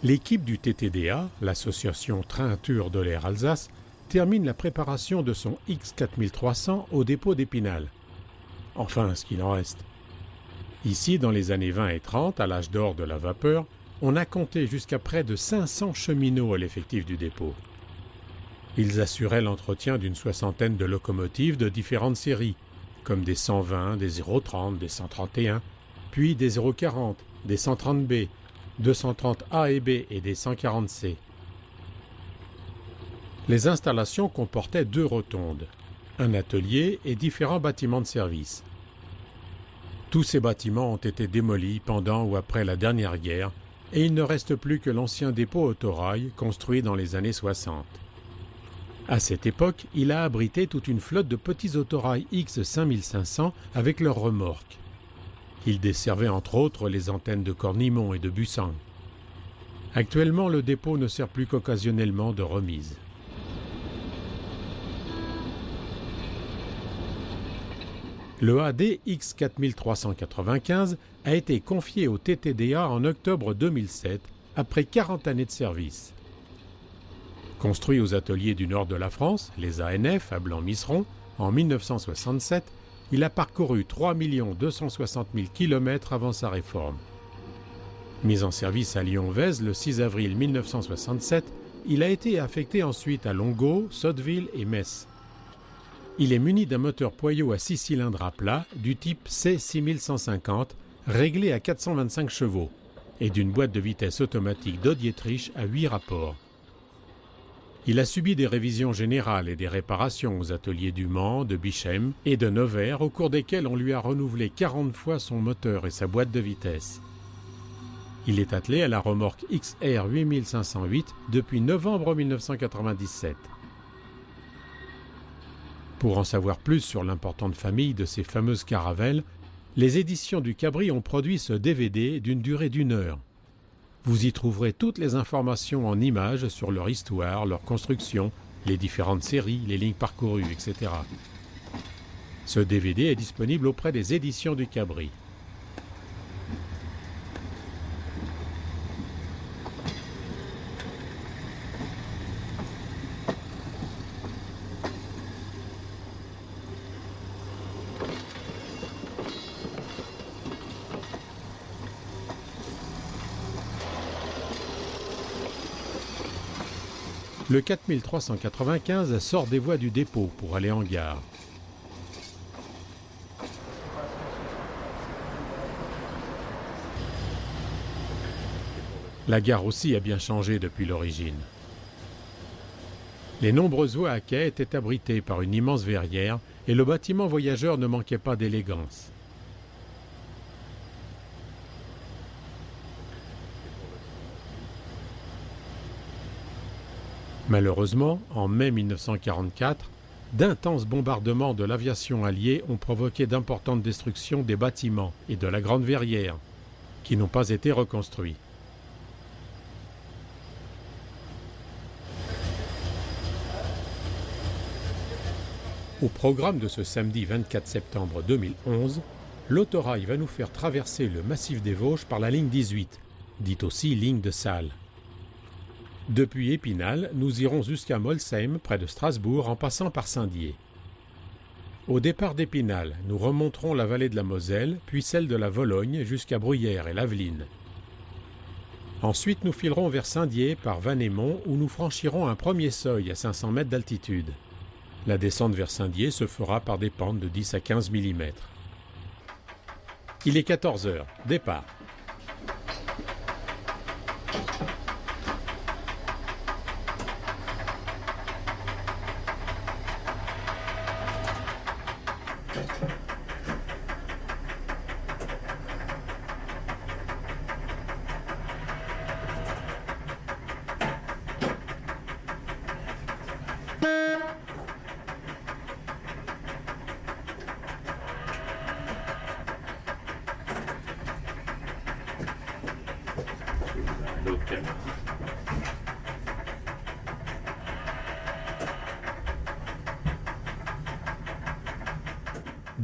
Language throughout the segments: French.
L'équipe du TTDA, l'association Train-Tur de l'Air Alsace, termine la préparation de son X4300 au dépôt d'Épinal. Enfin, ce qu'il en reste. Ici, dans les années 20 et 30, à l'âge d'or de la vapeur, on a compté jusqu'à près de 500 cheminots à l'effectif du dépôt. Ils assuraient l'entretien d'une soixantaine de locomotives de différentes séries, comme des 120, des 030, des 131, puis des 040, des 130B, 230A et B et des 140C. Les installations comportaient 2 rotondes, un atelier et différents bâtiments de service. Tous ces bâtiments ont été démolis pendant ou après la dernière guerre et il ne reste plus que l'ancien dépôt autorail construit dans les années 60. À cette époque, il a abrité toute une flotte de petits autorails X5500 avec leurs remorques. Il desservait entre autres les antennes de Cornimont et de Bussang. Actuellement, le dépôt ne sert plus qu'occasionnellement de remise. Le AD X4395 a été confié au TTDA en octobre 2007, après 40 années de service. Construit aux ateliers du nord de la France, les ANF, à Blanc-Misseron, en 1967, il a parcouru 3 260 000 km avant sa réforme. Mis en service à Lyon-Vèze le 6 avril 1967, il a été affecté ensuite à Longeau, Sotteville et Metz. Il est muni d'un moteur Poyot à 6 cylindres à plat du type C6150, réglé à 425 chevaux, et d'une boîte de vitesse automatique d'Audiétrich à 8 rapports. Il a subi des révisions générales et des réparations aux ateliers du Mans, de Bichem et de Nevers, au cours desquels on lui a renouvelé 40 fois son moteur et sa boîte de vitesse. Il est attelé à la remorque XR 8508 depuis novembre 1997. Pour en savoir plus sur l'importante famille de ces fameuses caravelles, les éditions du Cabri ont produit ce DVD d'une durée d'1 heure. Vous y trouverez toutes les informations en images sur leur histoire, leur construction, les différentes séries, les lignes parcourues, etc. Ce DVD est disponible auprès des éditions du Cabri. Le 4395 sort des voies du dépôt pour aller en gare. La gare aussi a bien changé depuis l'origine. Les nombreuses voies à quai étaient abritées par une immense verrière et le bâtiment voyageur ne manquait pas d'élégance. Malheureusement, en mai 1944, d'intenses bombardements de l'aviation alliée ont provoqué d'importantes destructions des bâtiments et de la Grande Verrière, qui n'ont pas été reconstruits. Au programme de ce samedi 24 septembre 2011, l'autorail va nous faire traverser le massif des Vosges par la ligne 18, dite aussi ligne de Salles. Depuis Épinal, nous irons jusqu'à Molsheim, près de Strasbourg, en passant par Saint-Dié. Au départ d'Épinal, nous remonterons la vallée de la Moselle, puis celle de la Vologne jusqu'à Bruyères et l'Aveline. Ensuite, nous filerons vers Saint-Dié par Vannémont, où nous franchirons un premier seuil à 500 mètres d'altitude. La descente vers Saint-Dié se fera par des pentes de 10 à 15 mm. Il est 14 heures. Départ.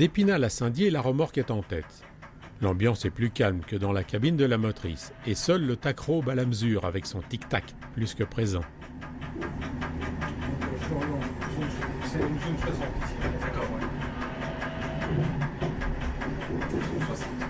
D'Épinal à Saint-Dié, la remorque est en tête. L'ambiance est plus calme que dans la cabine de la motrice, et seul le taquereau bat la mesure avec son tic-tac plus que présent. Florian, c'est une zone 60 ici. D'accord, ouais. Zone 60.